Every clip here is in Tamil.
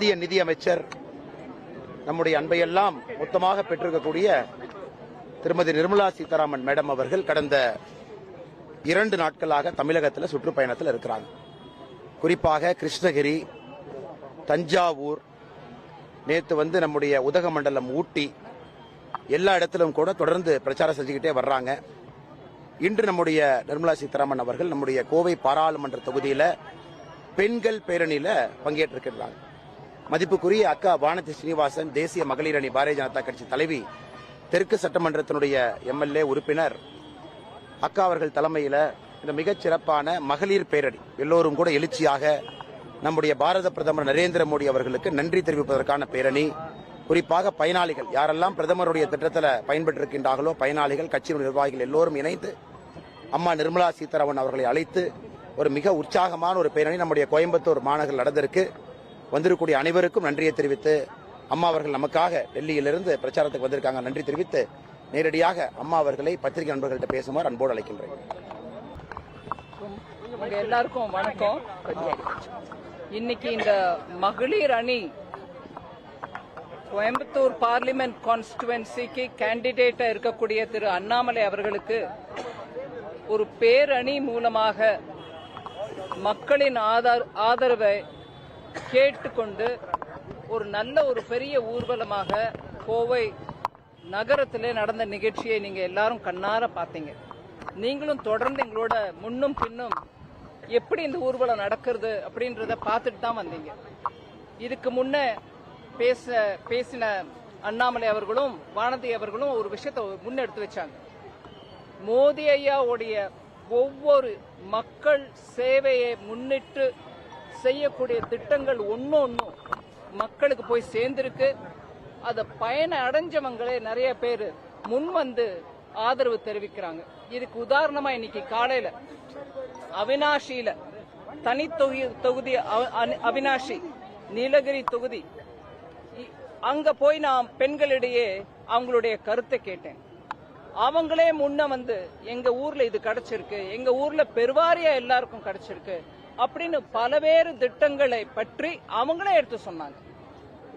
மத்திய நிதியமைச்சர் நம்முடைய அன்பையெல்லாம் மொத்தமாக பெற்றிருக்கக்கூடிய திருமதி நிர்மலா சீதாராமன் மேடம் அவர்கள் கடந்த 2 நாட்களாக தமிழகத்தில் சுற்றுப்பயணத்தில் இருக்கிறாங்க. குறிப்பாக கிருஷ்ணகிரி, தஞ்சாவூர், நேற்று நம்முடைய உதகமண்டலம், ஊட்டி, எல்லா இடத்திலும் கூட தொடர்ந்து பிரச்சாரம் செஞ்சுக்கிட்டே வர்றாங்க. இன்று நம்முடைய நிர்மலா சீதாராமன் அவர்கள் நம்முடைய கோவை பாராளுமன்ற தொகுதியில் பெண்கள் பேரணியில பங்கேற்றிருக்கிறாங்க. மதிப்புக்குரிய அக்கா வானதி ஸ்ரீனிவாசன், தேசிய மகளிர் அணி பாரதிய ஜனதா கட்சி தலைவி, தெற்கு சட்டமன்றத்தினுடைய எம்எல்ஏ உறுப்பினர் அக்கா அவர்கள் தலைமையில் இந்த மிகச் சிறப்பான மகளிர் பேரணி எல்லோரும் கூட எழுச்சியாக நம்முடைய பாரத பிரதமர் நரேந்திர மோடி அவர்களுக்கு நன்றி தெரிவிப்பதற்கான பேரணி. குறிப்பாக பயனாளிகள் யாரெல்லாம் பிரதமருடைய திட்டத்தில் பயன்பெற்றிருக்கின்றார்களோ பயனாளிகள், கட்சி நிர்வாகிகள் எல்லோரும் இணைந்து அம்மா நிர்மலா சீதாராமன் அவர்களை அழைத்து ஒரு மிக உற்சாகமான ஒரு பேரணி நம்முடைய கோயம்புத்தூர் மாநகரில் நடந்திருக்கு. வந்திருக்கக்கூடிய அனைவருக்கும் நன்றியை தெரிவித்து, அம்மா அவர்கள் நமக்காக டெல்லியிலிருந்து பிரச்சாரத்துக்கு வந்திருக்காங்க, நன்றி தெரிவித்து நேரடியாக அம்மா அவர்களை பத்திரிகை நண்பர்கள்ட்ட பேசுமாறு அன்போடு அழைக்கின்றேன். எல்லாருக்கும் வணக்கம். இன்னைக்கு இந்த மகளிர் அணி கோயம்புத்தூர் பார்லிமெண்ட் கான்ஸ்டிடுவன்சிக்கு கேண்டிடேட்டா இருக்கக்கூடிய திரு அண்ணாமலை அவர்களுக்கு ஒரு பேரணி மூலமாக மக்களின் ஆதரவை கேட்டுக்கொண்டு ஒரு நல்ல ஒரு பெரிய ஊர்வலமாக கோவை நகரத்திலே நடந்த நிகழ்ச்சியை நீங்க எல்லாரும் கண்ணார பார்த்தீங்க. நீங்களும் தொடர்ந்து எங்களோட முன்னும் பின்னும் எப்படி இந்த ஊர்வலம் நடக்கிறது அப்படின்றத பார்த்துட்டு தான் வந்தீங்க. இதுக்கு முன்ன பேசின அண்ணாமலை அவர்களும் வானதி அவர்களும் ஒரு விஷயத்தை முன்னெடுத்து வச்சாங்க. மோடி ஐயாவுடைய ஒவ்வொரு மக்கள் சேவையை முன்னிட்டு செய்யக்கூடிய திட்டங்கள் ஒன்னும் மக்களுக்கு போய் சேர்ந்திருக்கு. அத பயனை அடைஞ்சவங்களே நிறைய பேர் முன் வந்து ஆதரவு தெரிவிக்கிறாங்க. இதுக்கு உதாரணமா இன்னைக்கு காலையில அவினாஷியில தனி தொகுதி அவினாஷி நீலகிரி தொகுதி, அங்க போய் நான் பெண்களிடையே அவங்களுடைய கருத்தை கேட்டேன். அவங்களே முன்ன வந்து எங்க ஊர்ல இது கிடைச்சிருக்கு, எங்க ஊர்ல பெருவாரியா எல்லாருக்கும் கிடைச்சிருக்கு அப்படின்னு பல்வேறு திட்டங்களை பற்றி அவங்களே எடுத்து சொன்னாங்க.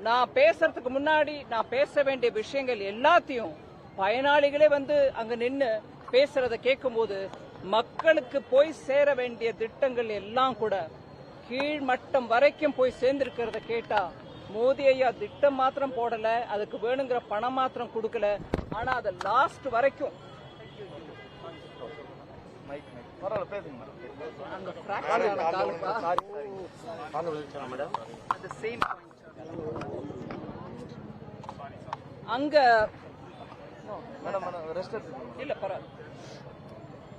நான் பேசுறதுக்கு முன்னாடி நான் பேச வேண்டிய விஷயங்கள் எல்லாத்தையும் பயனாளிகளே வந்து அங்க நின்று பேசுறத கேட்கும்போது மக்களுக்கு போய் சேர வேண்டிய திட்டங்கள் எல்லாம் கூட கீழ்மட்டம் வரைக்கும் போய் சேர்ந்திருக்கிறத கேட்டா, மோடி ஐயா திட்டம் மாத்திரம் போடல, அதுக்கு வேணுங்கிற பணம் மாத்திரம் கொடுக்கல, ஆனா அது லாஸ்ட் வரைக்கும்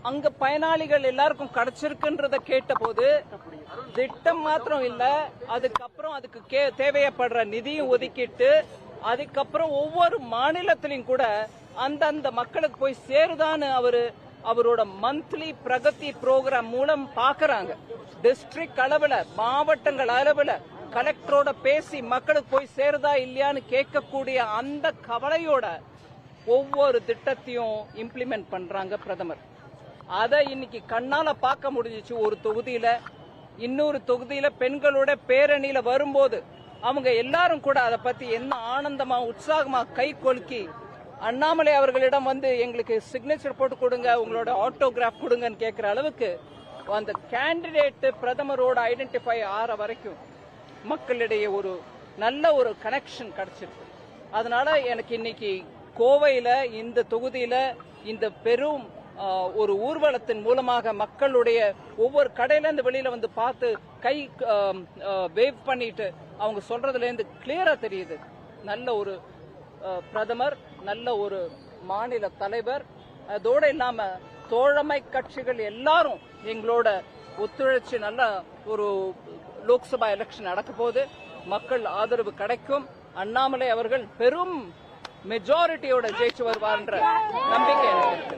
அங்க பயனாளிகள் எல்லாருக்கும் கிடைச்சிருக்குன்றத கேட்ட போது திட்டம் மாத்திரம் இல்ல, அதுக்கப்புறம் அதுக்கு தேவைப்படுற நிதியும் ஒதுக்கிட்டு அதுக்கப்புறம் ஒவ்வொரு மாநிலத்திலும் கூட அந்தந்த மக்களுக்கு போய் சேருதான்னு அவரோட மந்த்லி பிரகதி ப்ரோக்ராம் மூலம் பாக்குறாங்க. டிஸ்ட்ரிக்ட் அளவுல, மாவட்டங்கள் அளவுல கலெக்டரோட பேசி மக்களுக்கு போய் சேருதா இல்லையான்னு கேட்கக்கூடிய அந்த கவலையோட ஒவ்வொரு திட்டத்தையும் இம்ப்ளிமெண்ட் பண்றாங்க பிரதமர். அதை இன்னைக்கு கண்ணால பார்க்க முடிஞ்சிச்சு. ஒரு தொகுதியில, இன்னொரு தொகுதியில பெண்களோட பேரணியில வரும்போது அவங்க எல்லாரும் கூட அதை பத்தி என்ன ஆனந்தமா உற்சாகமா கை கொலுக்கி அண்ணாமலை அவர்களிடம் வந்து எங்களுக்கு சிக்னேச்சர் போட்டு கொடுங்க, உங்களோட ஆட்டோகிராஃப் கொடுங்கன்னு கேட்கிற அளவுக்கு அந்த கேண்டிடேட் பிரதமரோட ஐடென்டிஃபை ஆற வரைக்கும் மக்களிடையே ஒரு நல்ல ஒரு கனெக்ஷன் கிடைச்சிருக்கு. அதனால எனக்கு இன்னைக்கு கோவையில இந்த தொகுதியில இந்த பெரும் ஒரு ஊர்வலத்தின் மூலமாக மக்களுடைய ஒவ்வொரு கடையில இருந்து வெளியில வந்து பார்த்து கை வேவ் பண்ணிட்டு அவங்க சொல்றதுல இருந்து கிளியரா தெரியுது, நல்ல ஒரு பிரதமர், நல்ல ஒரு மாநில தலைவர். அதோட இல்லாம தோழமை கட்சிகள் எல்லாரும் எங்களோட ஒத்துழைச்சு நல்ல ஒரு லோக்சபா எலெக்ஷன் நடக்க போது மக்கள் ஆதரவு கிடைக்கும். அண்ணாமலை அவர்கள் பெரும் மெஜாரிட்டியோட ஜெயிச்சு வருவார்ன்ற நம்பிக்கை எனக்கு.